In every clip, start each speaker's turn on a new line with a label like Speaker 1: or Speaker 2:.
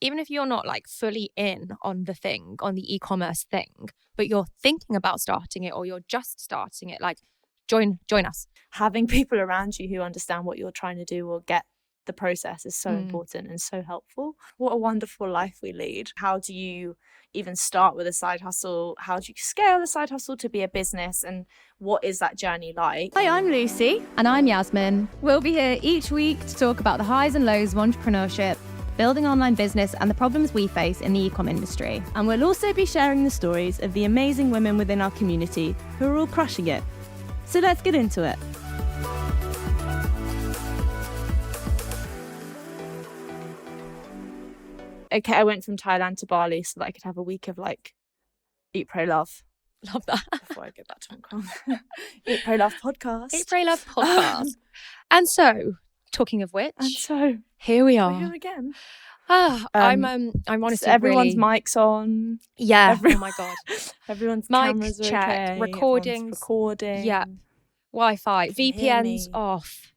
Speaker 1: even if you're not like fully in on the thing, on the e-commerce thing, but you're thinking about starting it or you're just starting it, like join us.
Speaker 2: Having people around you who understand what you're trying to do or get the process is so important and so helpful. What a wonderful life we lead. How do you even start with a side hustle? How do you scale a side hustle to be a business? And what is that journey like?
Speaker 3: Hi, I'm Lucy. And I'm Yasmine. We'll be here each week to talk about the highs and lows of entrepreneurship, building online business and the problems we face in the e-com industry. And we'll also be sharing the stories of the amazing women within our community who are all crushing it. So let's get into it.
Speaker 2: Okay, I went from Thailand to Bali so that I could have a week of like Eat, Pray, Love.
Speaker 1: Love that.
Speaker 2: Before I get back to Hong Kong. Eat, Pray, Love podcast.
Speaker 1: Eat, Pray, Love podcast. And so, talking of which, here we are.
Speaker 2: We're here again.
Speaker 1: I'm honestly
Speaker 2: everyone's
Speaker 1: really...
Speaker 2: mics on.
Speaker 1: Yeah. Oh my god.
Speaker 2: Everyone's
Speaker 1: mic
Speaker 2: cameras are
Speaker 1: checked.
Speaker 2: okay.
Speaker 1: Recordings.
Speaker 2: Recording.
Speaker 1: Yeah. Wi-Fi. VPNs off.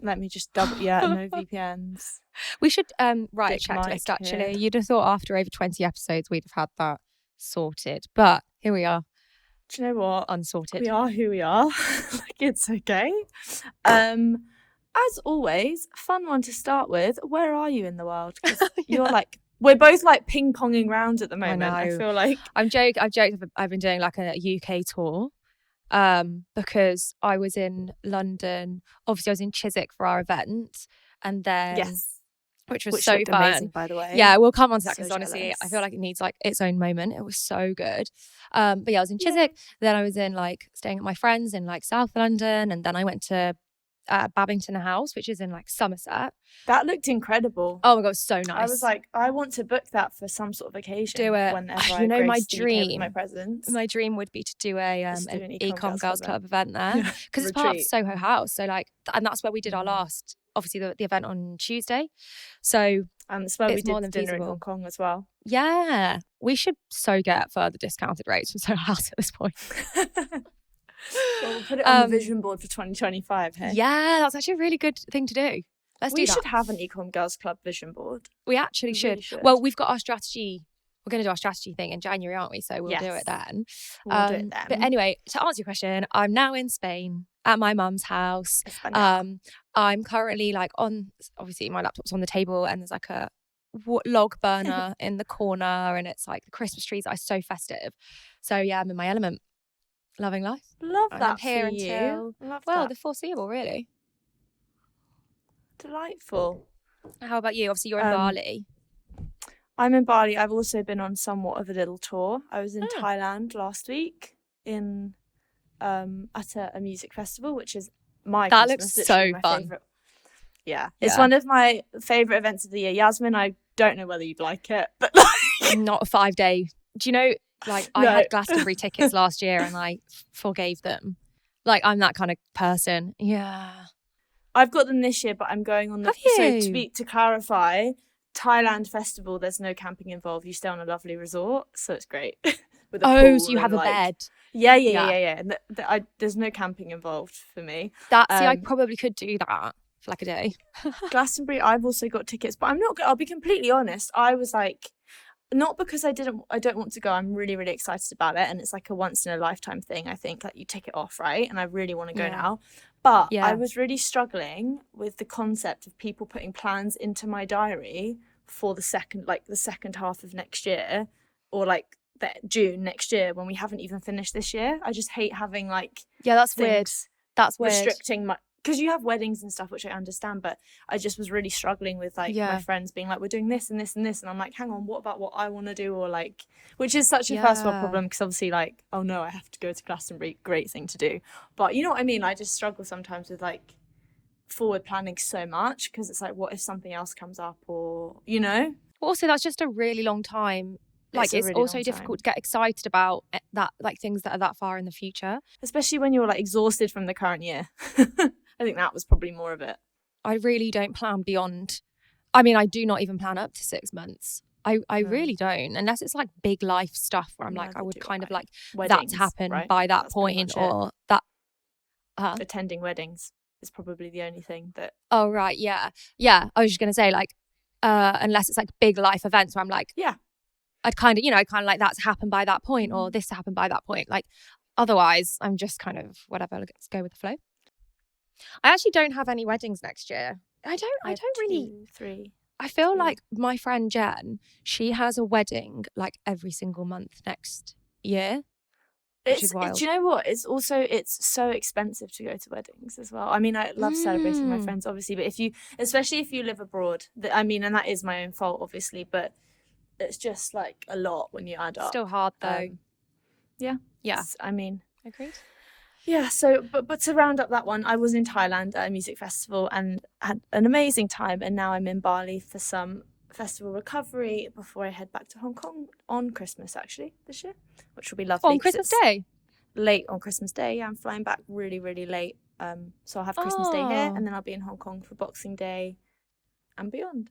Speaker 2: Let me just double. Yeah, no VPNs.
Speaker 1: We should write
Speaker 2: Dick
Speaker 1: a checklist.
Speaker 2: mic
Speaker 1: Actually,
Speaker 2: here.
Speaker 1: You'd have thought after over 20 episodes we'd have had that sorted, but here we are.
Speaker 2: Do you know what?
Speaker 1: Unsorted.
Speaker 2: We are who we are. Like, it's okay. As always, fun one to start with. Where are you in the world? 'Cause you're like, we're both like ping ponging round at the moment. I feel like
Speaker 1: I've joked. I've been doing like a UK tour, because I was in London. Obviously, I was in Chiswick for our event, and then which so fun.
Speaker 2: Amazing, by the way.
Speaker 1: Yeah, we'll come on to that because
Speaker 2: So
Speaker 1: honestly,
Speaker 2: jealous.
Speaker 1: I feel like it needs like its own moment. It was so good. But yeah, I was in Chiswick. Then I was in like staying at my friends in like South London, and then I went to Babington House, which is in like Somerset.
Speaker 2: That looked incredible.
Speaker 1: Oh my god, so nice.
Speaker 2: I was like, I want to book that for some sort of occasion.
Speaker 1: Do it.
Speaker 2: Whenever
Speaker 1: You
Speaker 2: I
Speaker 1: know, my
Speaker 2: grace the UK with
Speaker 1: dream.
Speaker 2: my presence.
Speaker 1: My dream would be to do an Ecomm Girls Club event there,
Speaker 2: Yeah.
Speaker 1: because it's part of Soho House. So like, and that's where we did our last, obviously the event on Tuesday. So
Speaker 2: and it's where we
Speaker 1: it's more
Speaker 2: did
Speaker 1: than
Speaker 2: dinner in
Speaker 1: feasible.
Speaker 2: Hong Kong as well.
Speaker 1: Yeah, we should so get further discounted rates from Soho House at this point.
Speaker 2: Well, we'll put it on the vision board for 2025. Hey?
Speaker 1: Yeah, that's actually a really good thing to do. Let's do that.
Speaker 2: We should have an Ecomm Girls Club vision board.
Speaker 1: We actually should.
Speaker 2: really should.
Speaker 1: Well, we've got our strategy. We're going to do our strategy thing in January, aren't we? So we'll do it then.
Speaker 2: We'll do it then.
Speaker 1: But anyway, to answer your question, I'm now in Spain at my mum's house. I'm currently like obviously my laptop's on the table and there's like a log burner in the corner and it's like the Christmas trees are so festive. So yeah, I'm in my element. Loving life.
Speaker 2: Love
Speaker 1: And
Speaker 2: that
Speaker 1: I'm here
Speaker 2: for you.
Speaker 1: until
Speaker 2: Love
Speaker 1: well,
Speaker 2: that.
Speaker 1: the foreseeable, really.
Speaker 2: Delightful.
Speaker 1: How about you? Obviously, you're in Bali.
Speaker 2: I'm in Bali. I've also been on somewhat of a little tour. I was in Thailand last week in at a music festival, which is my
Speaker 1: That
Speaker 2: Christmas,
Speaker 1: looks so
Speaker 2: literally my
Speaker 1: fun.
Speaker 2: favourite. Yeah, it's one of my favourite events of the year. Yasmine, I don't know whether you'd like it, but
Speaker 1: Not a 5-day. Do you know, like, I had Glastonbury tickets last year and I forgave them. Like, I'm that kind of person. Yeah.
Speaker 2: I've got them this year, but I'm going on the.
Speaker 1: Have you?
Speaker 2: So to clarify, Thailand festival. There's no camping involved. You stay on a lovely resort, so it's great. With a pool
Speaker 1: So you have
Speaker 2: and,
Speaker 1: a bed.
Speaker 2: Yeah. And there's no camping involved for me.
Speaker 1: I probably could do that for like a day.
Speaker 2: Glastonbury, I've also got tickets, but I'll be completely honest. I was like, not because I don't want to go. I'm really, really excited about it, and it's like a once in a lifetime thing. I think like you tick it off, right? And I really want to go now. But I was really struggling with the concept of people putting plans into my diary for the second half of next year, or like June next year when we haven't even finished this year. I just hate having like
Speaker 1: that's weird. That's weird.
Speaker 2: Restricting my. Because you have weddings and stuff, which I understand, but I just was really struggling with like my friends being like, we're doing this and this and this. And I'm like, hang on, what about what I want to do? Or like, which is such a first world problem because obviously like, oh no, I have to go to Glastonbury. Great thing to do. But you know what I mean? I just struggle sometimes with like forward planning so much because it's like, what if something else comes up or, you know?
Speaker 1: Also, that's just a really long time. Like, it's
Speaker 2: really
Speaker 1: also
Speaker 2: long
Speaker 1: difficult
Speaker 2: time.
Speaker 1: to get excited about that, like things that are that far in the future.
Speaker 2: Especially when you're like exhausted from the current year. I think that was probably more of it.
Speaker 1: I really don't plan beyond. I mean, I do not even plan up to 6 months. I really don't, unless it's like big life stuff where I'm like, I would kind of like
Speaker 2: weddings,
Speaker 1: that to happen
Speaker 2: right?
Speaker 1: by that
Speaker 2: That's pretty
Speaker 1: point,
Speaker 2: much it.
Speaker 1: or that.
Speaker 2: Attending weddings is probably the only thing that.
Speaker 1: Oh right, yeah. I was just gonna say like unless it's like big life events where I'm like,
Speaker 2: Yeah.
Speaker 1: I'd kind of like that's happened by that point, or this happened by that point. Like, otherwise, I'm just kind of whatever. Let's go with the flow. I actually don't have any weddings next year. I don't really.
Speaker 2: 2, 3.
Speaker 1: I feel like my friend Jen, she has a wedding like every single month next year, which is wild.
Speaker 2: Do you know what? It's so expensive to go to weddings as well. I mean, I love celebrating my friends, obviously, but especially if you live abroad, and that is my own fault, obviously, but it's just like a lot when you add up.
Speaker 1: Still hard though.
Speaker 2: Yeah. I mean,
Speaker 1: agreed.
Speaker 2: Yeah. So, but to round up that one, I was in Thailand at a music festival and had an amazing time, and now I'm in Bali for some festival recovery before I head back to Hong Kong on Christmas, actually, this year, which will be lovely.
Speaker 1: On Christmas Day?
Speaker 2: Late on Christmas Day. Yeah, I'm flying back really, really late. So I'll have Christmas Day here, and then I'll be in Hong Kong for Boxing Day and beyond.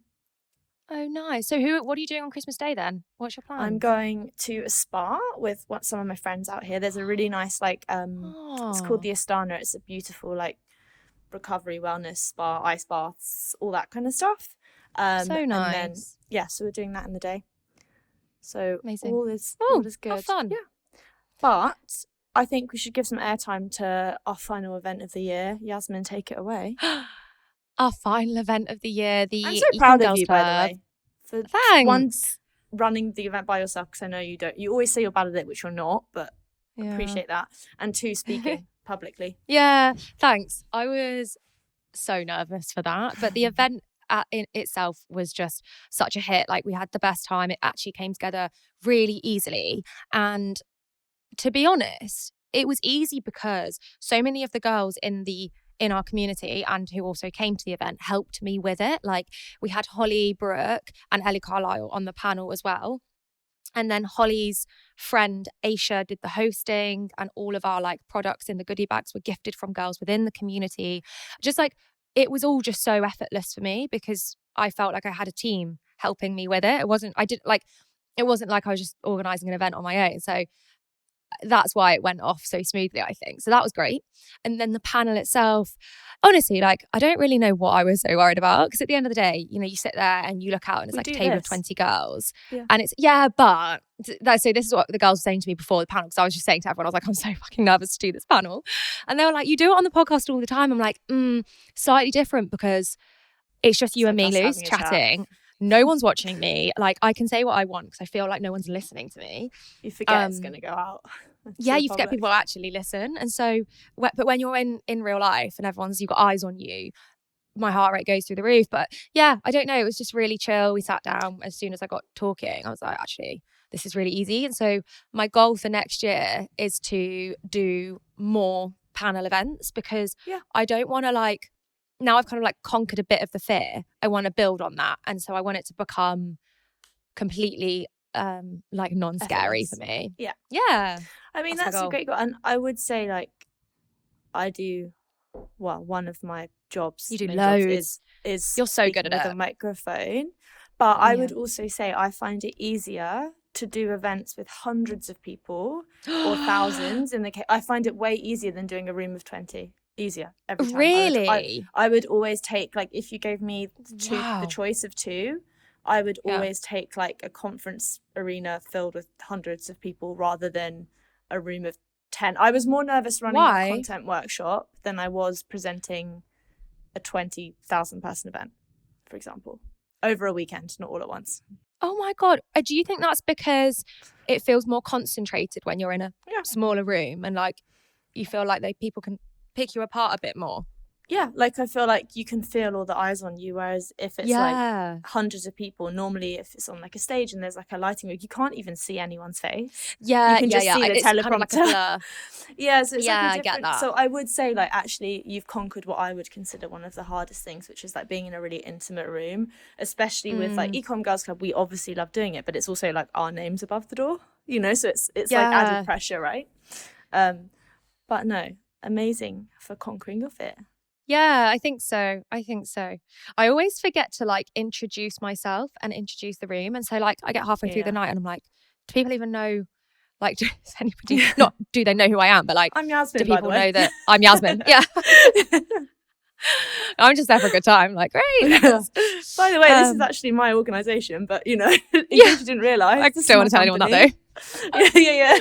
Speaker 1: Oh, nice. So what are you doing on Christmas Day then? What's your plan?
Speaker 2: I'm going to a spa with some of my friends out here. There's a really nice, like, it's called the Astana. It's a beautiful, like, recovery wellness spa, ice baths, all that kind of stuff.
Speaker 1: So nice.
Speaker 2: And then, so we're doing that in the day. So
Speaker 1: amazing.
Speaker 2: all is good.
Speaker 1: How fun.
Speaker 2: Yeah. But I think we should give some airtime to our final event of the year. Yasmine, take it away.
Speaker 1: Our final event of the year, the
Speaker 2: I'm so proud
Speaker 1: Ecomm
Speaker 2: of you,
Speaker 1: Girls
Speaker 2: by the way. For
Speaker 1: Thanks.
Speaker 2: once running the event by yourself, because I know you don't. You always say you're bad at it, which you're not, but appreciate that. And 2, speaking publicly.
Speaker 1: Yeah, thanks. I was so nervous for that, but the event in itself was just such a hit. Like, we had the best time. It actually came together really easily, and to be honest, it was easy because so many of the girls in our community and who also came to the event helped me with it. Like, we had Holly Brooke and Ellie Carlisle on the panel as well. And then Holly's friend Aisha did the hosting, and all of our like products in the goodie bags were gifted from girls within the community. Just like, it was all just so effortless for me because I felt like I had a team helping me with it. It wasn't like I was just organizing an event on my own. So that's why it went off so smoothly, I think. So that was great. And then the panel itself, honestly, like, I don't really know what I was so worried about, because at the end of the day, you sit there and you look out and it's like a table of 20 girls.
Speaker 2: Yeah.
Speaker 1: And it's, but so this is what the girls were saying to me before the panel, because I was just saying to everyone, I was like, I'm so fucking nervous to do this panel. And they were like, you do it on the podcast all the time. I'm like, slightly different, because it's just you and me, Luce, chatting. No one's watching me. Like, I can say what I want because I feel like no one's listening to me.
Speaker 2: You forget it's going to go out.
Speaker 1: Yeah, you forget people actually listen. And so, but when you're in real life and you've got eyes on you, my heart rate goes through the roof. But yeah, I don't know. It was just really chill. We sat down. As soon as I got talking, I was like, actually, this is really easy. And so my goal for next year is to do more panel events, because I don't want to now I've kind of conquered a bit of the fear. I want to build on that. And so I want it to become completely non-scary for me. Yeah.
Speaker 2: I mean, that's a great goal. And I would say I do, one of my jobs.
Speaker 1: You do loads.
Speaker 2: Is
Speaker 1: you're so good at
Speaker 2: with
Speaker 1: it.
Speaker 2: a microphone. But I would also say I find it easier to do events with hundreds of people or thousands in the case. I find it way easier than doing a room of 20. Easier every time.
Speaker 1: Really?
Speaker 2: I would always take, if you gave me the choice of 2, I would always take a conference arena filled with hundreds of people rather than a room of 10. I was more nervous running a content workshop than I was presenting a 20,000 person event, for example, over a weekend, not all at once.
Speaker 1: Oh my God. Do you think that's because it feels more concentrated when you're in a smaller room and you feel like people can pick you apart a bit more?
Speaker 2: Yeah, I feel like you can feel all the eyes on you, whereas if it's hundreds of people, normally if it's on a stage and there's a lighting rig, you can't even see anyone's face.
Speaker 1: Yeah,
Speaker 2: you can just see the
Speaker 1: it's
Speaker 2: teleprompter.
Speaker 1: Kind of like a blur.
Speaker 2: Yeah, so it's a different.
Speaker 1: I get that.
Speaker 2: So I would say actually you've conquered what I would consider one of the hardest things, which is being in a really intimate room, especially with Ecomm Girls Club. We obviously love doing it, but it's also our names above the door, so it's added pressure, right? But no. Amazing for conquering your fear.
Speaker 1: Yeah, I think so. I always forget to introduce myself and introduce the room. And so I get halfway through the night and I'm like, do people even know, does anybody, not do they know who I am, but
Speaker 2: I'm Yasmine,
Speaker 1: do people know that I'm Yasmine? Yeah. I'm just there for a good time. Like, great.
Speaker 2: By the way, this is actually my organisation, but in case you didn't realise,
Speaker 1: I don't want to tell anyone that though.
Speaker 2: yeah.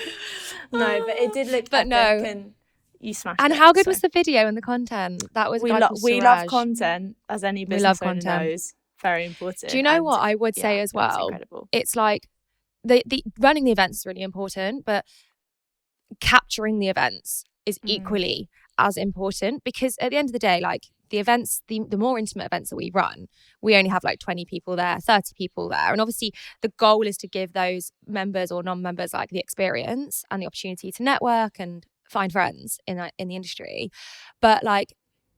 Speaker 2: No, but it did look epic, and you smashed it.
Speaker 1: And how good was the video and the content? That was
Speaker 2: we love content, as any business owner knows. Very important.
Speaker 1: Do you know what I would say as well? It's like the running the events is really important, but capturing the events is equally as important, because at the end of the day, like the events, the more intimate events that we run, we only have like 20 people there, 30 people there. And obviously the goal is to give those members or non-members like the experience and the opportunity to network and find friends in the industry. But like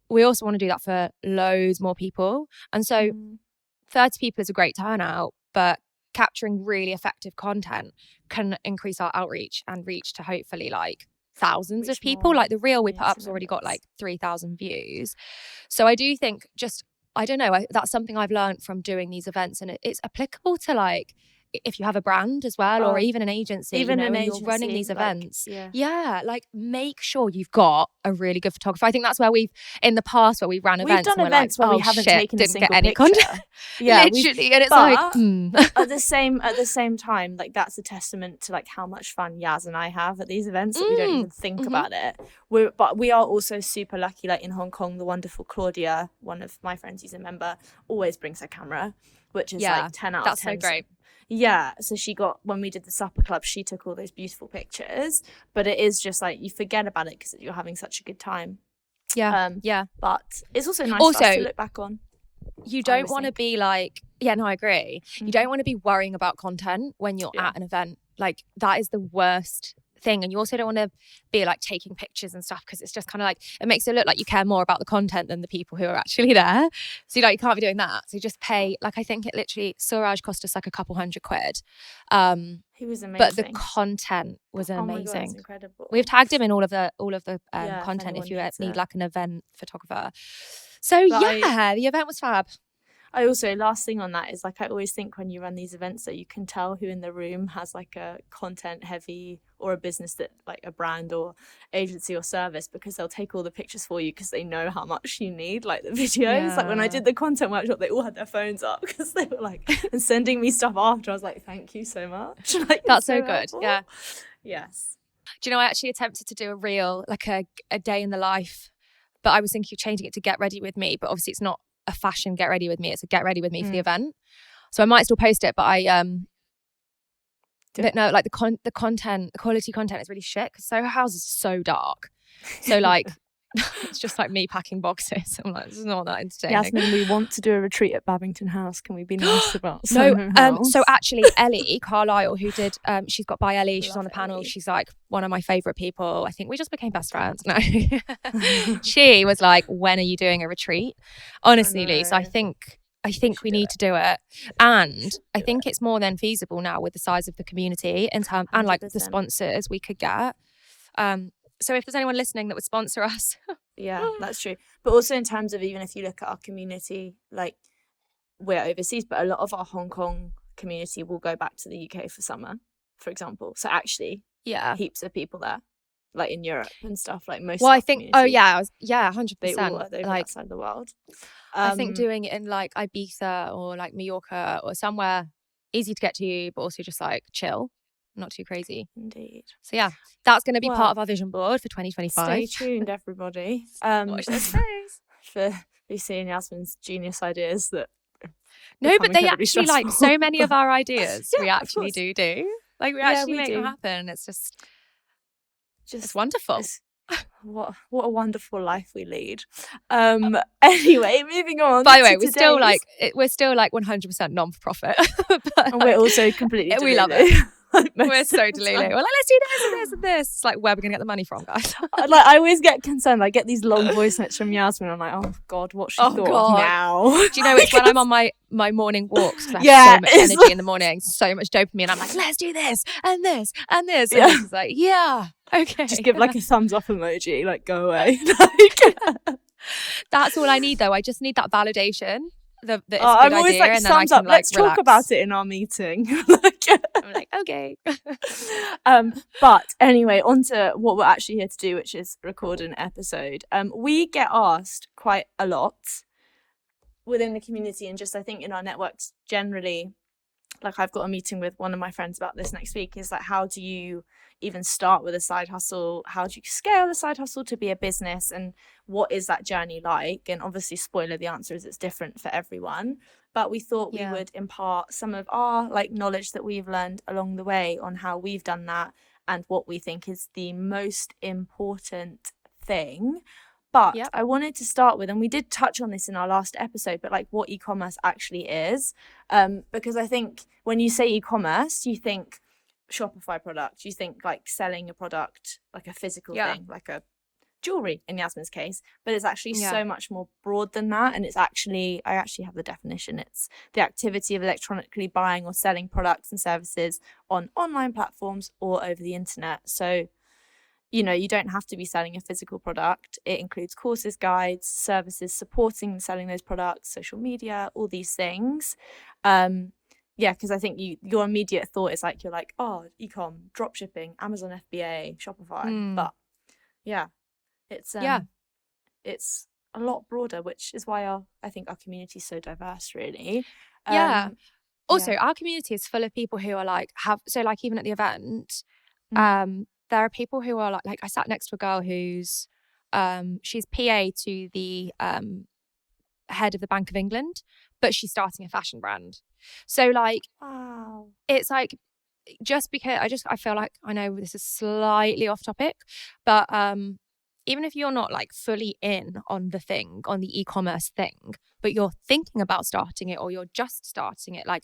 Speaker 1: we also want to do that for loads more people. And so 30 people is a great turnout, but capturing really effective content can increase our outreach and reach to hopefully like thousands of people. Like the reel we put up's already got like 3,000 views. So I do think I don't know, that's something I've learned from doing these events, and it's applicable to like if you have a brand as well, or even an agency,
Speaker 2: even
Speaker 1: when you're running these events, like make sure you've got a really good photographer. I think that's where we've in the past where we ran events,
Speaker 2: we've done events where we haven't taken a single
Speaker 1: get any
Speaker 2: picture.
Speaker 1: content. Literally, and it's like
Speaker 2: at the same time, like that's a testament to like how much fun Yaz and I have at these events that we don't even think about it. But we are also super lucky. Like in Hong Kong, the wonderful Claudia, one of my friends who's a member, always brings her camera, which is like 10 out of 10.
Speaker 1: That's so great.
Speaker 2: Yeah, so when we did the supper club, she took all those beautiful pictures, but it is just like you forget about it because you're having such a good time. But it's also nice for us to look back on.
Speaker 1: You don't want to be like, I agree. You don't want to be worrying about content when you're at an event. Like that is the worst thing. And you also don't want to be like taking pictures and stuff, because it's just kind of like it makes it look like you care more about the content than the people who are actually there. So you can't be doing that. So you just pay, like I think it literally Suraj cost us like a couple £100.
Speaker 2: He was amazing,
Speaker 1: but the content was amazing.
Speaker 2: My God, it's incredible.
Speaker 1: We've tagged him in all of the content if you need like an event photographer. So the event was fab.
Speaker 2: I also, last thing on that is like I always think when you run these events that you can tell who in the room has like a content heavy or a business that like a brand or agency or service, because they'll take all the pictures for you because they know how much you need like the videos. Like when I did the content workshop, they all had their phones up because they were like and sending me stuff after. I was like, thank you so much. Like,
Speaker 1: that's so good.
Speaker 2: helpful. Yes.
Speaker 1: Do you know, I actually attempted to do a reel, like a day in the life, but I was thinking of changing it to get ready with me, but obviously it's not a fashion get ready with me, it's a get ready with me for the event. So I might still post it, but but no, like the quality content is really shit because Soho House is so dark. So like it's just like me packing boxes. I'm like, this is not that entertaining.
Speaker 2: Yasmine, we want to do a retreat at Babington House. Can we be nice about Soho House?
Speaker 1: So actually Ellie Carlisle, who did she's got by Ellie, she's on the panel. She's like one of my favourite people. I think we just became best friends. No. She was like, when are you doing a retreat? Honestly, Lee. So I think we need to do it. And I think it's more than feasible now with the size of the community in terms and like the sponsors we could get. So if there's anyone listening that would sponsor us.
Speaker 2: Yeah, that's true. But also in terms of, even if you look at our community, like we're overseas, but a lot of our Hong Kong community will go back to the UK for summer, for example. So actually, heaps of people there, like in Europe and stuff, like most.
Speaker 1: Well, I think, 100%.
Speaker 2: They like outside the world.
Speaker 1: I think doing it in like Ibiza or like Mallorca or somewhere easy to get to, but also just like chill. Not too crazy.
Speaker 2: Indeed.
Speaker 1: So that's going to be part of our vision board for 2025.
Speaker 2: Stay tuned, everybody.
Speaker 1: Watch this space.
Speaker 2: For Lucy and Yasmine's genius ideas that.
Speaker 1: No, but they actually like so many of our ideas. We actually do. Like we actually make them happen. It's just it's wonderful.
Speaker 2: What a wonderful life we lead. Anyway, moving on.
Speaker 1: By the way, we're still like 100% non-for-profit,
Speaker 2: and we're also completely delulu.
Speaker 1: We love it. We're so delulu. We're like, let's do this and this and this. It's like, where are we gonna get the money from, guys?
Speaker 2: Like, I always get concerned. I get these long voice notes from Yasmine. I'm like, oh God, what's she thought of now?
Speaker 1: Do you know, it's when I'm on my morning walks, because I have so much energy in the morning, so much dopamine. I'm like, let's do this and this and this. And it's like, okay.
Speaker 2: Just give like a thumbs up emoji, like go away.
Speaker 1: That's all I need though. I just need that validation. that it's a
Speaker 2: I'm
Speaker 1: good
Speaker 2: always
Speaker 1: idea,
Speaker 2: like,
Speaker 1: and then I
Speaker 2: thumbs
Speaker 1: can
Speaker 2: up.
Speaker 1: like
Speaker 2: Let's
Speaker 1: relax.
Speaker 2: talk about it in our meeting.
Speaker 1: I'm like, okay.
Speaker 2: But anyway, on to what we're actually here to do, which is record an episode. We get asked quite a lot within the community, and just I think in our networks generally. Like, I've got a meeting with one of my friends about this next week, is like, how do you even start with a side hustle? How do you scale a side hustle to be a business? And what is that journey like? And obviously, spoiler, the answer is it's different for everyone. But we thought we would impart some of our like knowledge that we've learned along the way on how we've done that and what we think is the most important thing. But I wanted to start with, and we did touch on this in our last episode, but like what e-commerce actually is. Because I think when you say e-commerce, you think Shopify product, you think like selling a product, like a physical thing, like a jewelry in Yasmine's case, but it's actually so much more broad than that. And it's actually, I actually have the definition. It's the activity of electronically buying or selling products and services on online platforms or over the internet. So you know, you don't have to be selling a physical product. It includes courses, guides, services supporting and selling those products, social media, all these things. Because I think your immediate thought is like, you're like, oh, ecom, drop shipping, Amazon FBA, Shopify. But it's a lot broader, which is why I think our community is so diverse, really.
Speaker 1: Also, our community is full of people who are like, even at the event, there are people who are like I sat next to a girl who's she's PA to the head of the Bank of England, but she's starting a fashion brand. So like,
Speaker 2: wow,
Speaker 1: it's like, just because I feel like, I know this is slightly off topic, but even if you're not like fully in on the e-commerce thing, but you're thinking about starting it, or you're just starting it, like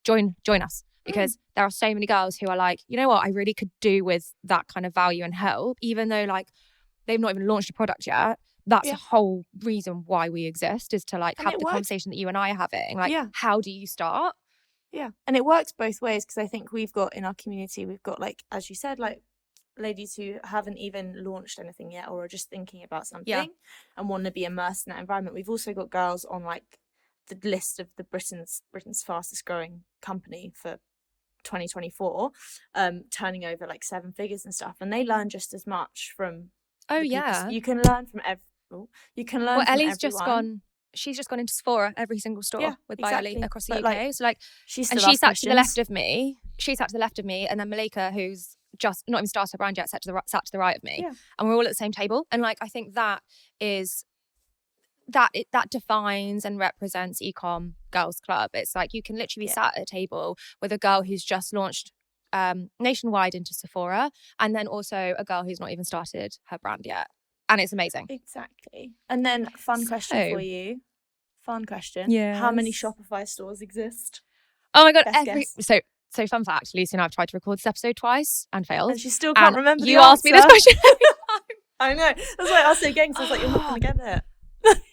Speaker 1: join us. Because there are so many girls who are like, you know what, I really could do with that kind of value and help, even though like they've not even launched a product yet. That's the whole reason why we exist, is to like have the conversation that you and I are having. Like, how do you start?
Speaker 2: Yeah. And it works both ways, because I think we've got in our community, we've got like, as you said, like ladies who haven't even launched anything yet or are just thinking about something and want to be immersed in that environment. We've also got girls on like the list of the Britain's fastest growing company for 2024, turning over like 7 figures and stuff, and they learn just as much from you can learn from
Speaker 1: Ellie's
Speaker 2: everyone.
Speaker 1: She's just gone into Sephora, every single store with Ellie across the UK.
Speaker 2: Like,
Speaker 1: so like, she sat to the left of me. She sat to the left of me, and then Malika, who's just not even started her brand yet, sat to the right of me, and we're all at the same table. And like, I think that is that defines and represents Ecomm Girls Club. It's like, you can literally be sat at a table with a girl who's just launched nationwide into Sephora, and then also a girl who's not even started her brand yet, and it's amazing.
Speaker 2: Exactly. And then question for you. Fun question.
Speaker 1: Yes.
Speaker 2: How many Shopify stores exist?
Speaker 1: Oh my god! So fun fact: Lucy and I have tried to record this episode twice and failed,
Speaker 2: and she still can't remember.
Speaker 1: You asked me this question every time.
Speaker 2: I know. That's why I asked it again, because I was like, you're not going to get it.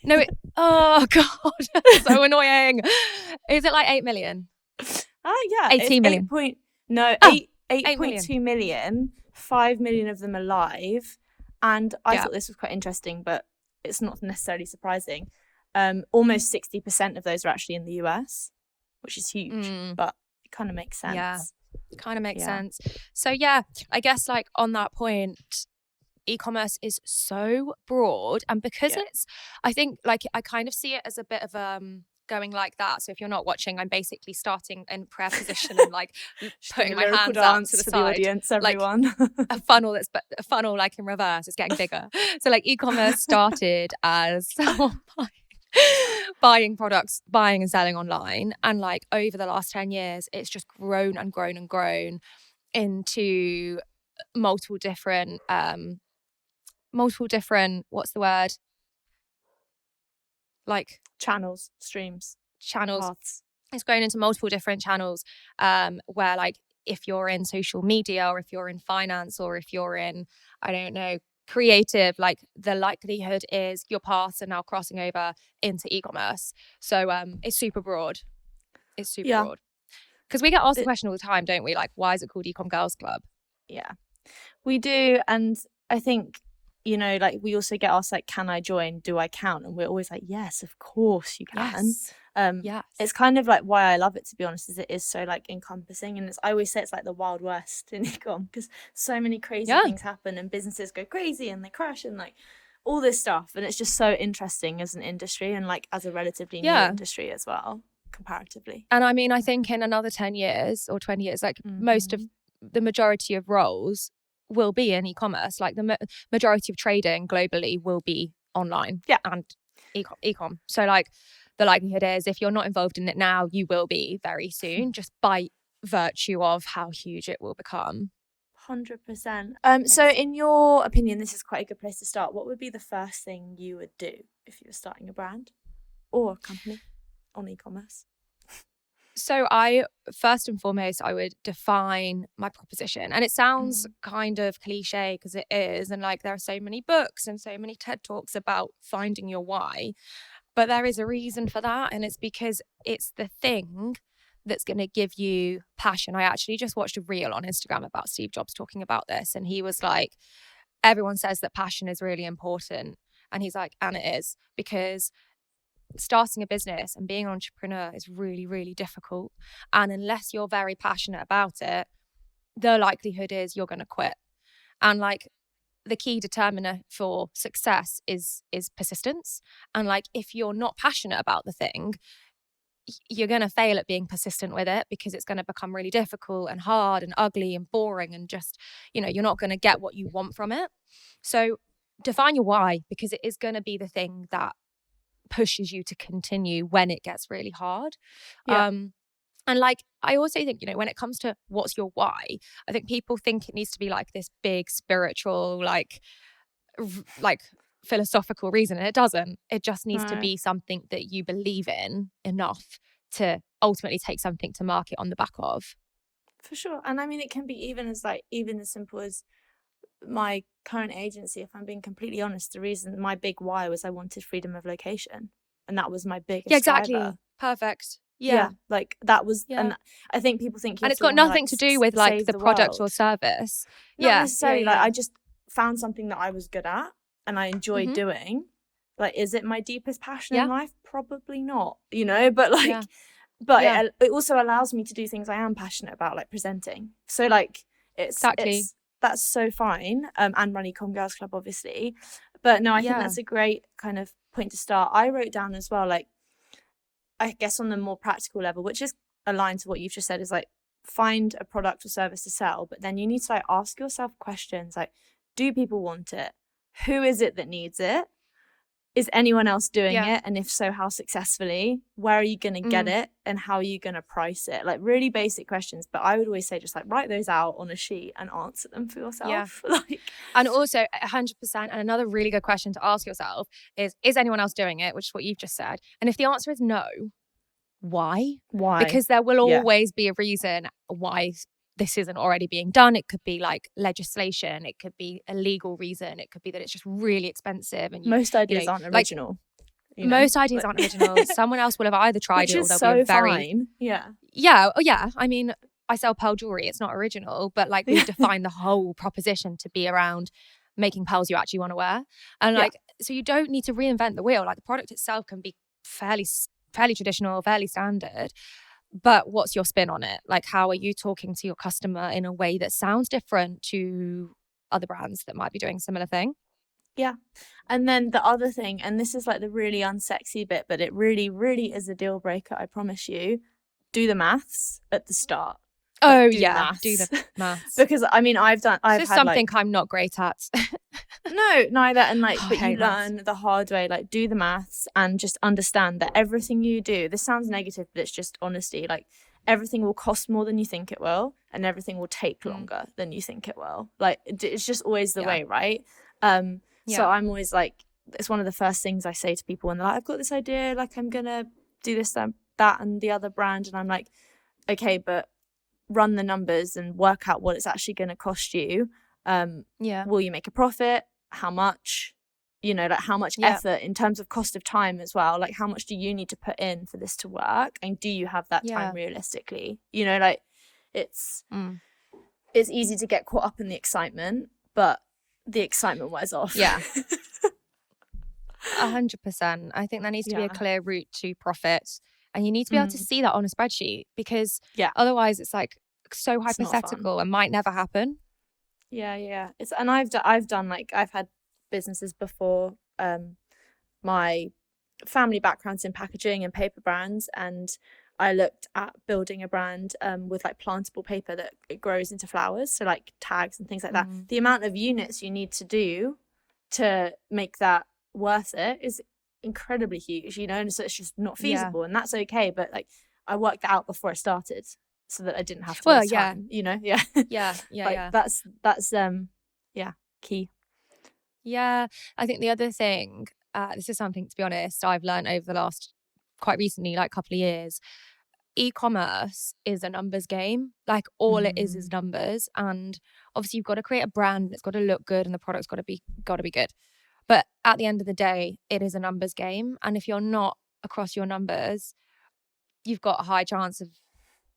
Speaker 1: No, oh god, so annoying. Is it like 8 million?
Speaker 2: Yeah,
Speaker 1: 18 million.
Speaker 2: 8.2 million. 5 million of them are live, and I thought this was quite interesting, but it's not necessarily surprising. Almost 60% of those are actually in the US, which is huge, but it kind of makes sense.
Speaker 1: Yeah, kind of makes sense. So I guess like on that point, e-commerce is so broad, and because it's, I think like I kind of see it as a bit of going like that. So if you're not watching, I'm basically starting in prayer position and like putting my hands out to the side,
Speaker 2: audience, everyone.
Speaker 1: Like a funnel like in reverse. It's getting bigger. So like e-commerce started as someone buying products, buying and selling online, and like over the last 10 years, it's just grown and grown and grown into multiple different what's the word, like
Speaker 2: channels, streams, paths.
Speaker 1: It's grown into multiple different channels, where like if you're in social media, or if you're in finance, or if you're in, I don't know, creative, like the likelihood is your paths are now crossing over into e-commerce. So it's super broad. Broad, because we get asked the question all the time, don't we, like, why is it called Ecomm Girls Club?
Speaker 2: Yeah, we do. And I think, you know, like we also get asked like, can I join, do I count? And we're always like, yes, of course you can.
Speaker 1: Yes.
Speaker 2: It's kind of like why I love it, to be honest, is it is so like encompassing, and I always say it's like the Wild West in ecom, because so many crazy things happen and businesses go crazy and they crash and like all this stuff, and it's just so interesting as an industry, and like as a relatively new industry as well, comparatively.
Speaker 1: And I mean, I think in another 10 years or 20 years, like most of the majority of roles will be in e-commerce. Like the majority of trading globally will be online and e-com. So like the likelihood is if you're not involved in it now, you will be very soon, just by virtue of how huge it will become.
Speaker 2: 100%. So in your opinion, this is quite a good place to start. What would be the first thing you would do if you were starting a brand or a company on e-commerce?
Speaker 1: So first and foremost, I would define my proposition. And it sounds kind of cliche because it is. And like there are so many books and so many TED Talks about finding your why. But there is a reason for that. And it's because it's the thing that's going to give you passion. I actually just watched a reel on Instagram about Steve Jobs talking about this. And he was like, everyone says that passion is really important. And he's like, and it is, because starting a business and being an entrepreneur is really, really difficult. And unless you're very passionate about it, the likelihood is you're going to quit. And like the key determiner for success is persistence. And like if you're not passionate about the thing, you're going to fail at being persistent with it, because it's going to become really difficult and hard and ugly and boring, and just, you're not going to get what you want from it. So define your why, because it is going to be the thing that pushes you to continue when it gets really hard. And like I also think, when it comes to what's your why, I think people think it needs to be like this big spiritual, like philosophical reason, and it doesn't. It just needs to be something that you believe in enough to ultimately take something to market on the back of.
Speaker 2: For sure. And I mean, it can be even as simple as my current agency. If I'm being completely honest, the reason, my big why was I wanted freedom of location, and that was my biggest driver.
Speaker 1: Perfect.
Speaker 2: Like that was, and I think people think,
Speaker 1: and it's got nothing to do with like the product or service.
Speaker 2: Not necessarily. Like I just found something that I was good at and I enjoyed doing. Like, is it my deepest passion in life? Probably not, but like, it also allows me to do things I am passionate about, like presenting. So like it's that's so fine. And run Ecomm Girls Club, obviously. But no, I think that's a great kind of point to start. I wrote down as well, like, I guess on the more practical level, which is aligned to what you've just said, is like find a product or service to sell. But then you need to like ask yourself questions like, do people want it? Who is it that needs it? Is anyone else doing it? And if so, how successfully? Where are you going to get it? And how are you going to price it? Like really basic questions. But I would always say just like write those out on a sheet and answer them for yourself.
Speaker 1: And also 100%. And another really good question to ask yourself is anyone else doing it? Which is what you've just said. And if the answer is no, why? Because there will always be a reason why this isn't already being done. It could be like legislation. It could be a legal reason. It could be that it's just really expensive. And
Speaker 2: most ideas aren't original.
Speaker 1: Most ideas aren't original. Someone else will have either tried it or they'll be very
Speaker 2: fine.
Speaker 1: I mean, I sell pearl jewelry. It's not original, but like we define the whole proposition to be around making pearls you actually want to wear. And like, so you don't need to reinvent the wheel. Like the product itself can be fairly traditional, fairly standard. But what's your spin on it? Like, how are you talking to your customer in a way that sounds different to other brands that might be doing a similar thing?
Speaker 2: Yeah. And then the other thing, and this is like the really unsexy bit, but it really, really is a deal breaker, I promise you, do the maths at the start.
Speaker 1: Do the maths.
Speaker 2: Because I mean, I've had
Speaker 1: something like, I'm not great at.
Speaker 2: No, neither. And like, but you learn the hard way, like do the maths and just understand that everything you do, this sounds negative, but it's just honesty. Like everything will cost more than you think it will, and everything will take longer than you think it will. Like it's just always the way, right? So I'm always like, it's one of the first things I say to people when they're like, I've got this idea, like I'm gonna do this, that, and the other brand, and I'm like, okay, but run the numbers and work out what it's actually going to cost you. Will you make a profit? How much? Like how much effort in terms of cost of time as well? Like how much do you need to put in for this to work? And do you have that time realistically? Like it's easy to get caught up in the excitement, but the excitement wears off.
Speaker 1: 100%. I think there needs to be a clear route to profit. And you need to be able to see that on a spreadsheet, because
Speaker 2: Yeah.
Speaker 1: otherwise it's like so
Speaker 2: It's not fun.
Speaker 1: hypothetical and might never happen.
Speaker 2: Yeah. And I've done like, I've had businesses before. My family background's in packaging and paper brands, and I looked at building a brand with like plantable paper that it grows into flowers, so like tags and things like that. The amount of units you need to do to make that worth it is incredibly huge, you know, and so it's just not feasible. And that's okay, but like I worked that out before I started so that I didn't have to waste time, you know. That's key.
Speaker 1: I think the other thing, this is something, to be honest, I've learned over the last, quite recently, like couple of years. E-commerce is a numbers game. Like all it is numbers, and obviously you've got to create a brand and it's got to look good and the product's got to be good. But at the end of the day, it is a numbers game, and if you're not across your numbers, you've got a high chance of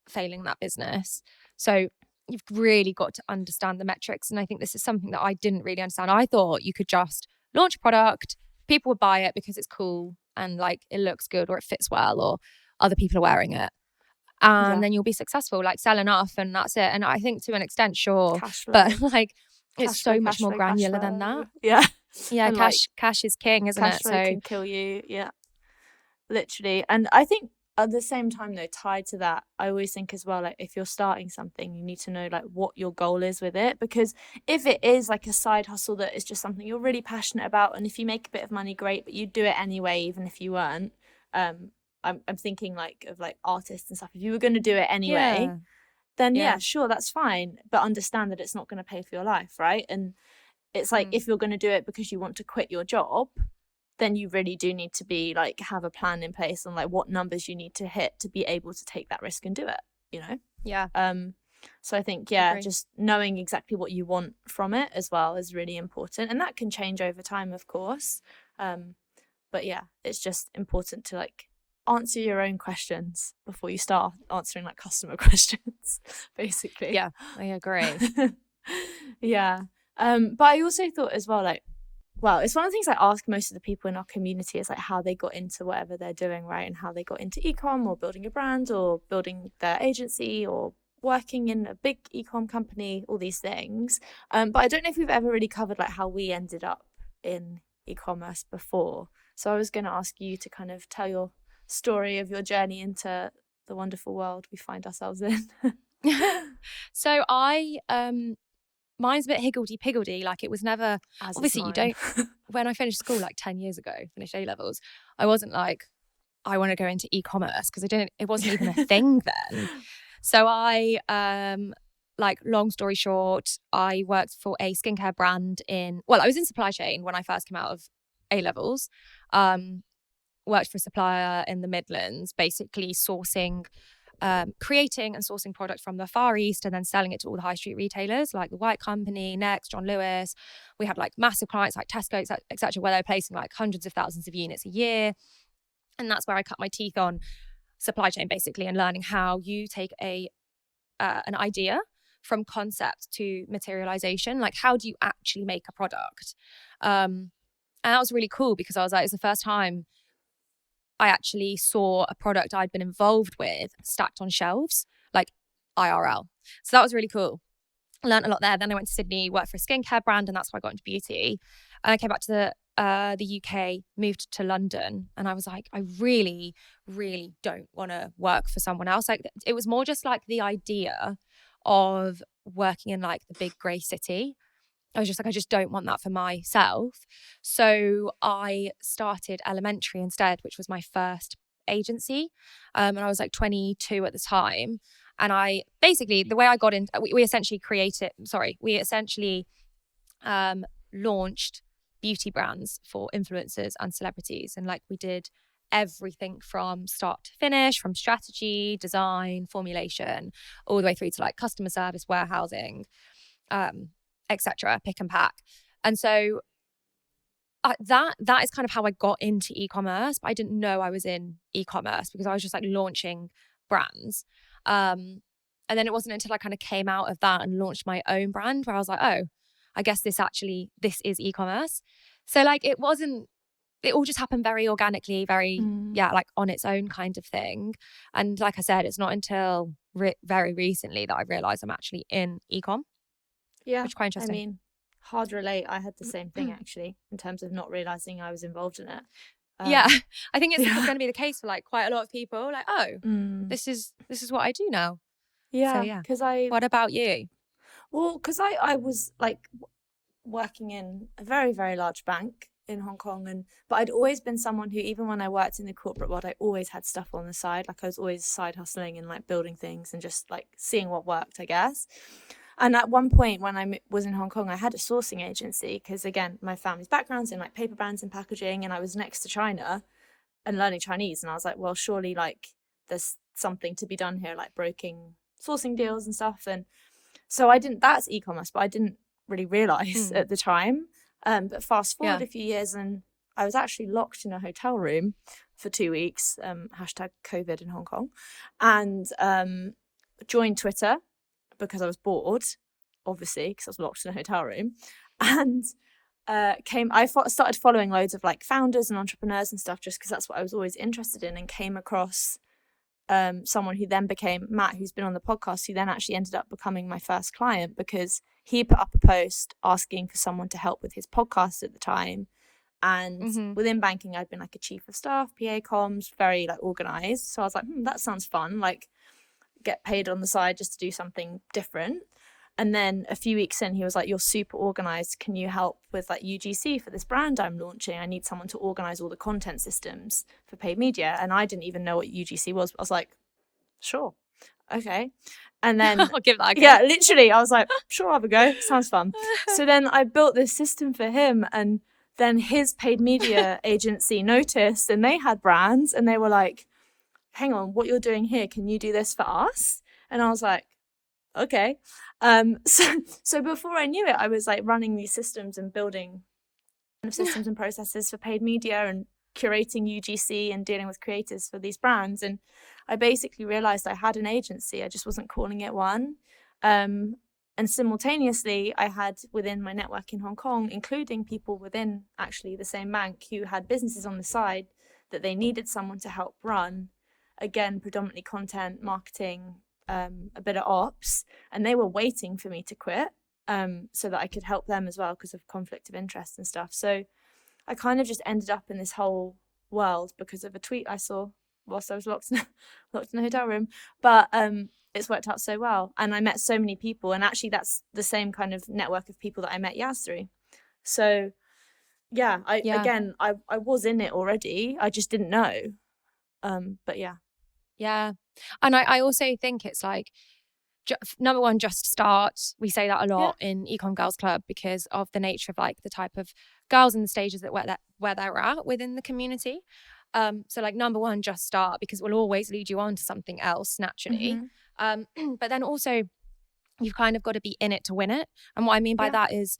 Speaker 1: failing that business. So you've really got to understand the metrics, and I think this is something that I didn't really understand. I thought you could just launch a product, people would buy it because it's cool and like it looks good or it fits well or other people are wearing it. And then you'll be successful, like sell enough and that's it. And I think to an extent, sure, but like it's so much more granular than that.
Speaker 2: Yeah,
Speaker 1: and cash is king, isn't it?
Speaker 2: Cash flow can kill you. Yeah, literally. And I think at the same time though, tied to that, I always think as well, like if you're starting something, you need to know like what your goal is with it, because if it is like a side hustle that is just something you're really passionate about, and if you make a bit of money, great, but you do it anyway even if you weren't, I'm thinking like of like artists and stuff. If you were going to do it anyway, then sure, that's fine. But understand that it's not going to pay for your life, right? And it's like if you're going to do it because you want to quit your job, then you really do need to be like have a plan in place on like what numbers you need to hit to be able to take that risk and do it, you know?
Speaker 1: Yeah.
Speaker 2: So I think just knowing exactly what you want from it as well is really important, and that can change over time, of course. But yeah, it's just important to like answer your own questions before you start answering like customer questions, basically.
Speaker 1: Yeah, I agree.
Speaker 2: But I also thought as well, like, well, it's one of the things I ask most of the people in our community is like how they got into whatever they're doing, right? And how they got into e-com or building a brand or building their agency or working in a big e-com company, all these things. But I don't know if we've ever really covered like how we ended up in e-commerce before. So I was going to ask you to kind of tell your story of your journey into the wonderful world we find ourselves in.
Speaker 1: So mine's a bit higgledy-piggledy. Like it was never, obviously you don't, when I finished school like 10 years ago, finished A-levels, I wasn't like, I want to go into e-commerce, because it wasn't even a thing then. So I, like long story short, I worked for a skincare brand I was in supply chain when I first came out of A-levels. Worked for a supplier in the Midlands, basically sourcing, creating and sourcing product from the Far East and then selling it to all the high street retailers like the White Company, Next, John Lewis. We had like massive clients like Tesco, etc., where they're placing like hundreds of thousands of units a year. And that's where I cut my teeth on supply chain, basically, and learning how you take an idea from concept to materialization. Like, how do you actually make a product? And that was really cool, because I was like, it's the first time I actually saw a product I'd been involved with stacked on shelves, like IRL. So that was really cool. I learned a lot there. Then I went to Sydney, worked for a skincare brand, and that's why I got into beauty. And I came back to the UK, moved to London, and I was like, I really, really don't want to work for someone else. Like, it was more just like the idea of working in like the big grey city. I was just like, I just don't want that for myself. So I started Elementary instead, which was my first agency. And I was like 22 at the time. And I basically, the way I got into, we essentially launched beauty brands for influencers and celebrities. And like we did everything from start to finish, from strategy, design, formulation, all the way through to like customer service, warehousing, etc., pick and pack. And so that is kind of how I got into e-commerce, but I didn't know I was in e-commerce because I was just like launching brands. And then it wasn't until I kind of came out of that and launched my own brand where I was like, oh, I guess this is e-commerce. So like it wasn't it all just happened very organically, very like on its own kind of thing. And like I said, it's not until very recently that I realised I'm actually in ecom.
Speaker 2: Yeah,
Speaker 1: which is quite interesting.
Speaker 2: I mean, hard relate. I had the same thing actually, in terms of not realising I was involved in it.
Speaker 1: Yeah, I think it's going to be the case for like quite a lot of people. Like, oh, this is what I do now.
Speaker 2: Yeah,
Speaker 1: so yeah.
Speaker 2: Because
Speaker 1: What about you?
Speaker 2: Well, because I was like working in a very, very large bank in Hong Kong, but I'd always been someone who, even when I worked in the corporate world, I always had stuff on the side. Like I was always side hustling and like building things and just like seeing what worked, I guess. And at one point when I was in Hong Kong, I had a sourcing agency because, again, my family's background's in like paper brands and packaging, and I was next to China and learning Chinese. And I was like, well, surely like there's something to be done here, like broking sourcing deals and stuff. And so I didn't, that's e-commerce, but I didn't really realize at the time. But fast forward a few years, and I was actually locked in a hotel room for 2 weeks, hashtag COVID in Hong Kong, and joined Twitter because I was bored, obviously, because I was locked in a hotel room, and I started following loads of like founders and entrepreneurs and stuff, just because that's what I was always interested in, and came across someone who then became Matt, who's been on the podcast, who then actually ended up becoming my first client, because he put up a post asking for someone to help with his podcast at the time. And within banking, I'd been like a chief of staff, PA comms, very like organized. So I was like, that sounds fun. Like, get paid on the side just to do something different. And then a few weeks in, he was like, you're super organized. Can you help with like UGC for this brand I'm launching? I need someone to organize all the content systems for paid media. And I didn't even know what UGC was. I was like, sure. Okay. And then
Speaker 1: I'll give that a go.
Speaker 2: Yeah, literally. I was like, sure, I'll have a go. Sounds fun. So then I built this system for him, and then his paid media agency noticed, and they had brands, and they were like, hang on, what you're doing here, can you do this for us? And I was like, okay. So before I knew it, I was like running these systems and building systems and processes for paid media and curating UGC and dealing with creators for these brands. And I basically realized I had an agency, I just wasn't calling it one. And simultaneously, I had within my network in Hong Kong, including people within actually the same bank who had businesses on the side that they needed someone to help run. Again, predominantly content, marketing, a bit of ops, and they were waiting for me to quit so that I could help them as well because of conflict of interest and stuff. So I kind of just ended up in this whole world because of a tweet I saw whilst I was locked in a hotel room. But it's worked out so well, and I met so many people, and actually that's the same kind of network of people that I met Yas through. So again, I was in it already, I just didn't know. But
Speaker 1: yeah. And I also think it's like, number one, just start. We say that a lot in Ecomm Girls Club because of the nature of like the type of girls and the stages that where they're at within the community. So like number one, just start, because it will always lead you on to something else naturally. But then also you've kind of got to be in it to win it. And what I mean by that is,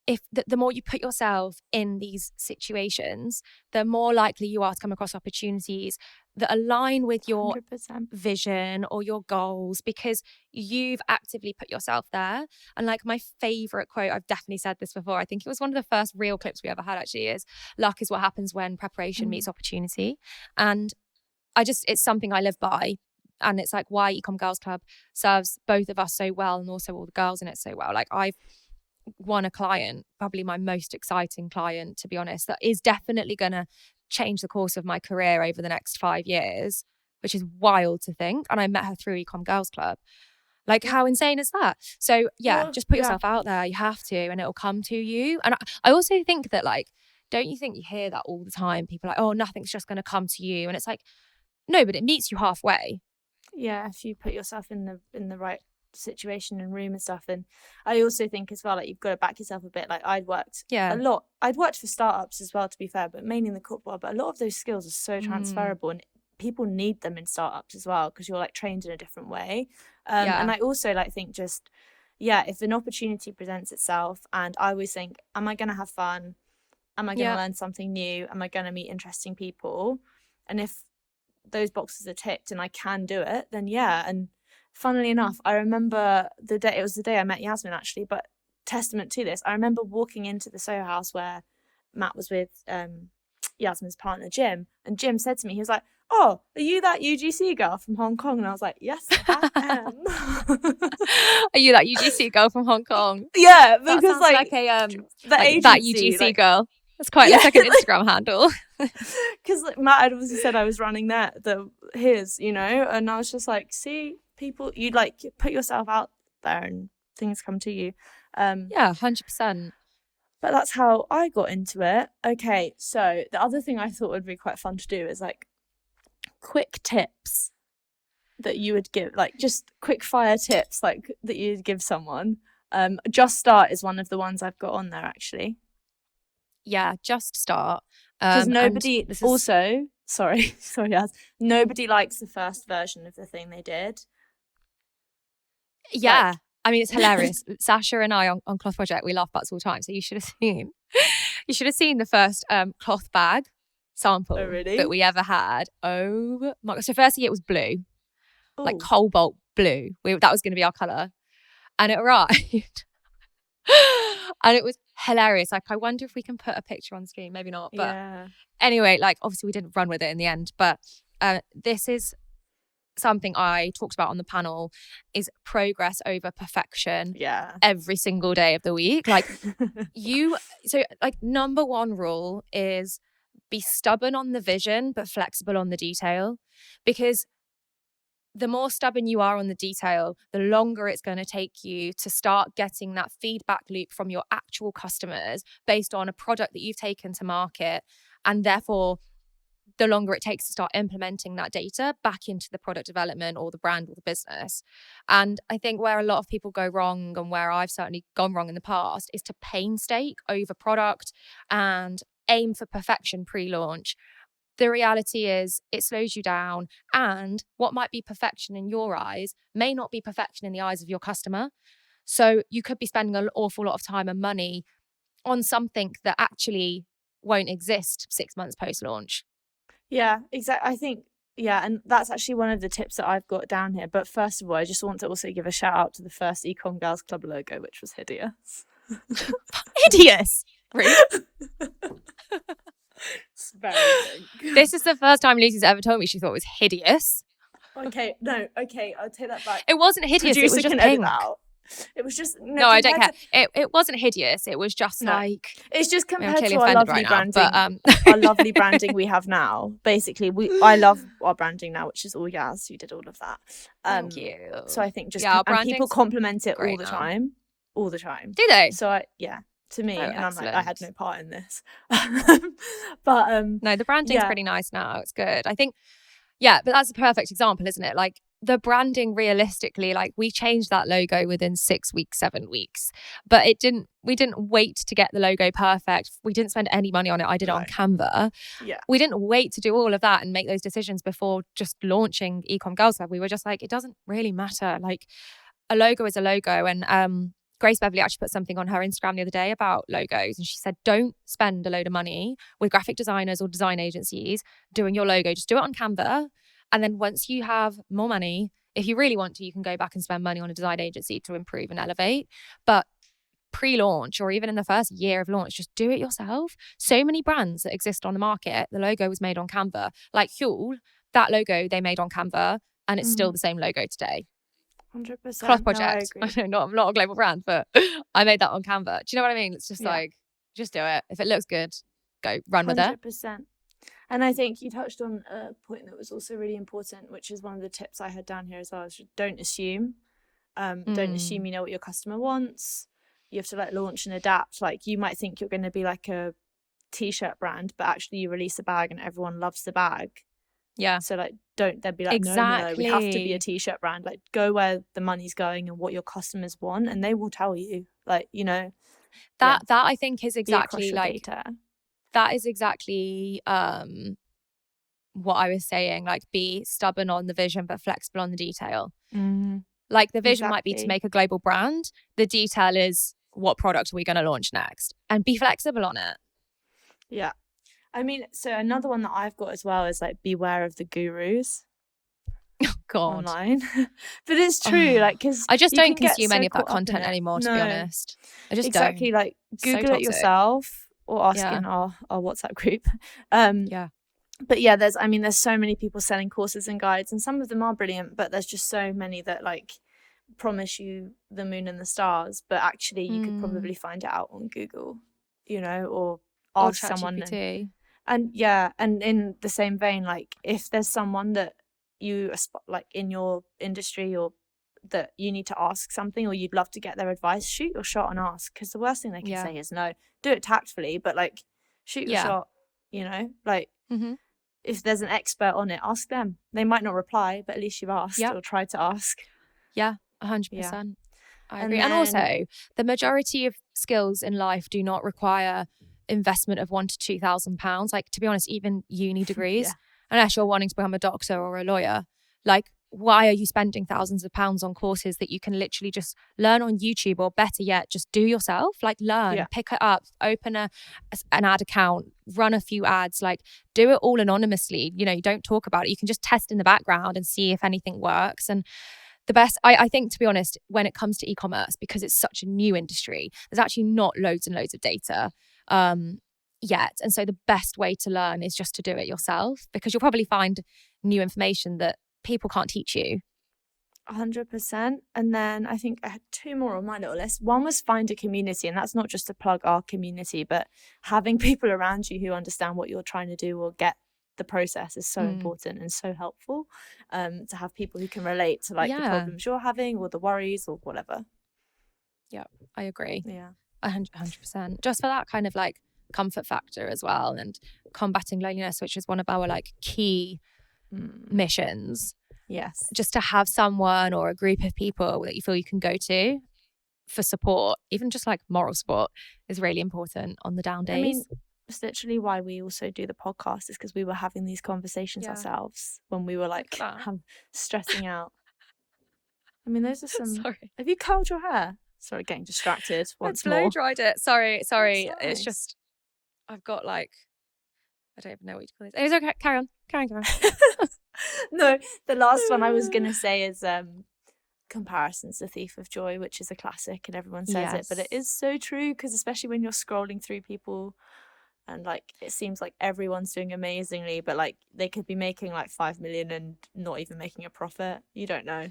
Speaker 1: if the more you put yourself in these situations, the more likely you are to come across opportunities that align with your
Speaker 2: 100%.
Speaker 1: vision or your goals, because you've actively put yourself there. And like my favorite quote, I've definitely said this before, I think it was one of the first real clips we ever had actually, is luck is what happens when preparation meets opportunity. And it's something I live by. And it's like why Ecomm Girls Club serves both of us so well, and also all the girls in it so well. Like I've won a client, probably my most exciting client, to be honest, that is definitely going to change the course of my career over the next 5 years, which is wild to think. And I met her through Ecomm Girls Club. Like, how insane is that? So just put yourself out there. You have to, and it'll come to you. And I also think that, like, don't you think you hear that all the time? People are like, oh, nothing's just going to come to you. And it's like, no, but it meets you halfway.
Speaker 2: Yeah, if you put yourself in the right situation and room and stuff. And I also think as well, like, you've got to back yourself a bit. Like, I'd worked a lot. I'd worked for startups as well, to be fair, but mainly in the corporate world. But a lot of those skills are so transferable, and people need them in startups as well, because you're like trained in a different way. And I also like think just if an opportunity presents itself, and I always think, am I going to have fun? Am I going to learn something new? Am I going to meet interesting people? And if those boxes are ticked and I can do it, then and funnily enough, I remember it was the day I met Yasmine actually, but testament to this, I remember walking into the Soho House where Matt was with Yasmine's partner, Jim. And Jim said to me, he was like, "Oh, are you that UGC girl from Hong Kong?" And I was like, "Yes, I am."
Speaker 1: Are you that UGC girl from Hong Kong?
Speaker 2: Yeah,
Speaker 1: That
Speaker 2: because
Speaker 1: sounds like a
Speaker 2: the agency,
Speaker 1: that UGC girl. That's quite looks like an Instagram handle.
Speaker 2: Because Matt had obviously said I was running his, you know, and I was just like, see, people, you like put yourself out there and things come to you.
Speaker 1: Yeah, 100%.
Speaker 2: But that's how I got into it. Okay, so the other thing I thought would be quite fun to do is like quick tips that you would give, like just quick fire tips like that you'd give someone. Just Start is one of the ones I've got on there actually.
Speaker 1: Yeah, Just Start.
Speaker 2: Because nobody also, sorry, Yas, nobody likes the first version of the thing they did.
Speaker 1: Yeah. I mean, it's hilarious. Sasha and I on Cloth Project, we laugh butts all the time. So you should have seen the first cloth bag sample that we ever had. Oh my God. So firstly, it was blue, like cobalt blue. That was going to be our colour. And it arrived. And it was hilarious. Like, I wonder if we can put a picture on screen. Maybe not. But anyway, like, obviously we didn't run with it in the end. But this is something I talked about on the panel, is progress over perfection. Every single day of the week. Like number one rule is be stubborn on the vision but flexible on the detail, because the more stubborn you are on the detail, the longer it's going to take you to start getting that feedback loop from your actual customers based on a product that you've taken to market, and therefore the longer it takes to start implementing that data back into the product development or the brand or the business. And I think where a lot of people go wrong, and where I've certainly gone wrong in the past, is to painstake over product and aim for perfection pre-launch. The reality is it slows you down, and what might be perfection in your eyes may not be perfection in the eyes of your customer. So you could be spending an awful lot of time and money on something that actually won't exist 6 months post-launch.
Speaker 2: Yeah, exactly. I think, and that's actually one of the tips that I've got down here. But first of all, I just want to also give a shout out to the first Ecomm Girls Club logo, which was hideous.
Speaker 1: Hideous? Rude.
Speaker 2: It's very big.
Speaker 1: This is the first time Lucy's ever told me she thought it was hideous.
Speaker 2: Okay, I'll take that back.
Speaker 1: It wasn't hideous. It was just pink.
Speaker 2: It was just
Speaker 1: no, I don't care. It wasn't hideous. It was just like,
Speaker 2: it's just compared to our lovely branding. Our lovely branding we have now. Basically, I love our branding now, which is all Yas who did all of that.
Speaker 1: Thank you.
Speaker 2: So I think and people compliment it all the time. Do
Speaker 1: they?
Speaker 2: So to me, and
Speaker 1: excellent.
Speaker 2: I'm like, I had no part in this. But
Speaker 1: no, the branding's pretty nice now. It's good. I think, but that's a perfect example, isn't it? Like, the branding, realistically, like, we changed that logo within 6 weeks, 7 weeks, but we didn't wait to get the logo perfect. We didn't spend any money on it. I did it on Canva. We didn't wait to do all of that and make those decisions before just launching Ecomm Girls Club. We were just like, it doesn't really matter. Like, a logo is a logo. And Grace Beverly actually put something on her Instagram the other day about logos, and she said, don't spend a load of money with graphic designers or design agencies doing your logo. Just do it on Canva. And then once you have more money, if you really want to, you can go back and spend money on a design agency to improve and elevate. But pre-launch, or even in the first year of launch, just do it yourself. So many brands that exist on the market, the logo was made on Canva. Like Huel, that logo they made on Canva, and it's still the same logo today.
Speaker 2: 100%.
Speaker 1: Cloth Project. I know, I'm not a global brand, but I made that on Canva. Do you know what I mean? It's just like, just do it. If it looks good, go run with it.
Speaker 2: 100%. And I think you touched on a point that was also really important, which is one of the tips I had down here as well, is don't assume. Don't assume you know what your customer wants. You have to like launch and adapt. Like, you might think you're going to be like a t-shirt brand, but actually you release a bag and everyone loves the bag.
Speaker 1: Yeah.
Speaker 2: So like, don't then be like, no, we have to be a t-shirt brand. Like, go where the money's going and what your customers want, and they will tell you. Like, you know,
Speaker 1: that I think is exactly like
Speaker 2: data.
Speaker 1: That is exactly what I was saying. Like, be stubborn on the vision but flexible on the detail. Like, the vision might be to make a global brand. The detail is, what product are we going to launch next? And be flexible on it.
Speaker 2: Yeah. I mean, so another one that I've got as well is like, beware of the gurus.
Speaker 1: Oh, God.
Speaker 2: Online. But it's true, like, because
Speaker 1: I just don't consume any of that content anymore, to be honest. I just
Speaker 2: don't. Like, Google it yourself, or ask in our WhatsApp group.
Speaker 1: Yeah.
Speaker 2: But yeah, there's so many people selling courses and guides, and some of them are brilliant, but there's just so many that like promise you the moon and the stars, but actually you could probably find it out on Google, or ask someone. And in the same vein, like if there's someone that you like in your industry or that you need to ask something or you'd love to get their advice, shoot your shot and ask, because the worst thing they can say is no. Do it tactfully, but like shoot your shot, like if there's an expert on it, ask them. They might not reply, but at least you've asked or tried to ask.
Speaker 1: 100%. I agree. And also, the majority of skills in life do not require investment of £1,000 to £2,000. Like, to be honest, even uni degrees, unless you're wanting to become a doctor or a lawyer, like, why are you spending thousands of pounds on courses that you can literally just learn on YouTube, or better yet, just do yourself? Like, learn, pick it up, open an ad account, run a few ads, like do it all anonymously. You don't talk about it. You can just test in the background and see if anything works. And the best, I think, to be honest, when it comes to e-commerce, because it's such a new industry, there's actually not loads and loads of data yet. And so the best way to learn is just to do it yourself, because you'll probably find new information that people can't teach you.
Speaker 2: 100%. And then I think I had 2 more on my little list. One was find a community, and that's not just to plug our community, but having people around you who understand what you're trying to do or get the process is so important and so helpful, to have people who can relate to like the problems you're having or the worries or whatever.
Speaker 1: Yeah, I agree.
Speaker 2: Yeah,
Speaker 1: 100%. Just for that kind of like comfort factor as well, and combating loneliness, which is one of our like key missions.
Speaker 2: Yes,
Speaker 1: just to have someone or a group of people that you feel you can go to for support, even just like moral support, is really important on the down days.
Speaker 2: I mean, it's literally why we also do the podcast, is because we were having these conversations ourselves when we were like stressing out. I mean, those are some.
Speaker 1: Sorry.
Speaker 2: Have you curled your hair? Sorry, getting distracted once more.
Speaker 1: I blow dried it. Sorry. Nice. It's just I've got like, I don't even know what you call this. It's okay. Carry on.
Speaker 2: No, the last one I was gonna say is comparison's the thief of joy, which is a classic and everyone says it, but it is so true, because especially when you're scrolling through people and like it seems like everyone's doing amazingly, but like they could be making like 5 million and not even making a profit. You don't know.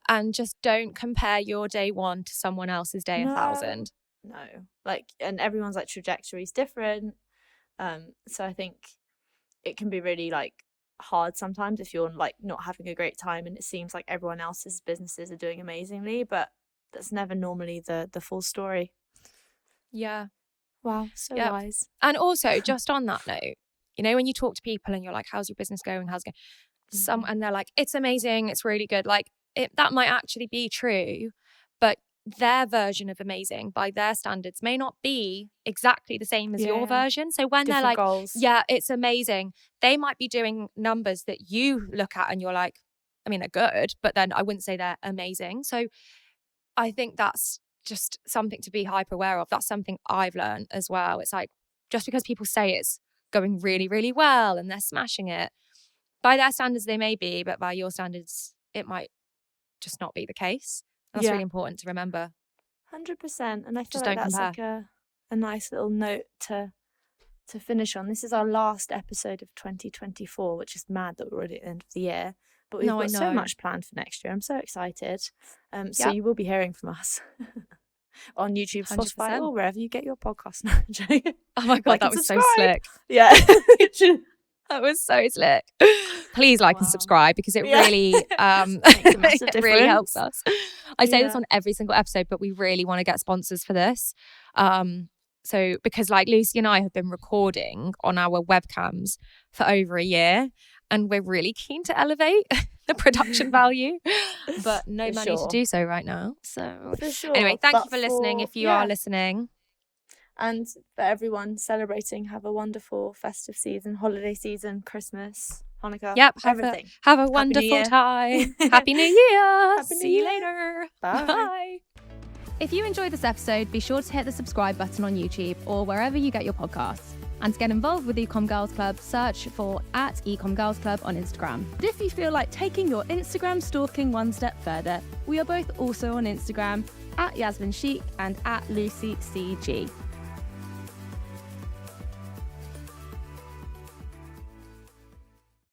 Speaker 1: And just don't compare your day 1 to someone else's day 1,000.
Speaker 2: No, like, and everyone's like trajectory is different, so I think it can be really like hard sometimes if you're like not having a great time and it seems like everyone else's businesses are doing amazingly, but that's never normally the full story. Wow, so wise.
Speaker 1: And also, just on that note, when you talk to people and you're like, how's your business going, and they're like, it's amazing, it's really good, like that might actually be true, but their version of amazing by their standards may not be exactly the same as your version. So when they're like,
Speaker 2: goals.
Speaker 1: It's amazing, they might be doing numbers that you look at and you're like, I mean, they're good, but then I wouldn't say they're amazing. So I think that's just something to be hyper aware of. That's something I've learned as well. It's like, just because people say it's going really, really well and they're smashing it, by their standards they may be, but by your standards it might just not be the case. That's really important to remember.
Speaker 2: 100%. And I feel like that's like a nice little note to finish on. This is our last episode of 2024, which is mad that we're already at the end of the year. But we've got so much planned for next year. I'm so excited. So you will be hearing from us on YouTube, Spotify, or wherever you get your podcast now.
Speaker 1: Oh my God, that was so slick.
Speaker 2: Yeah.
Speaker 1: That was so slick. Please like and subscribe, because it really it really helps us. I say this on every single episode, but we really want to get sponsors for this. So because like Lucy and I have been recording on our webcams for over a year, and we're really keen to elevate the production value, but no money to do so right now. So anyway, thank you for listening if you are listening.
Speaker 2: And for everyone celebrating, have a wonderful festive season, holiday season, Christmas, Hanukkah, everything.
Speaker 1: Have a wonderful time. Happy New Year.
Speaker 2: See you
Speaker 1: later.
Speaker 2: Bye.
Speaker 3: If you enjoyed this episode, be sure to hit the subscribe button on YouTube or wherever you get your podcasts. And to get involved with Ecomm Girls Club, search for @Ecomm Girls Club on Instagram. And if you feel like taking your Instagram stalking one step further, we are both also on Instagram @Yasmine Chic and @LucyCG.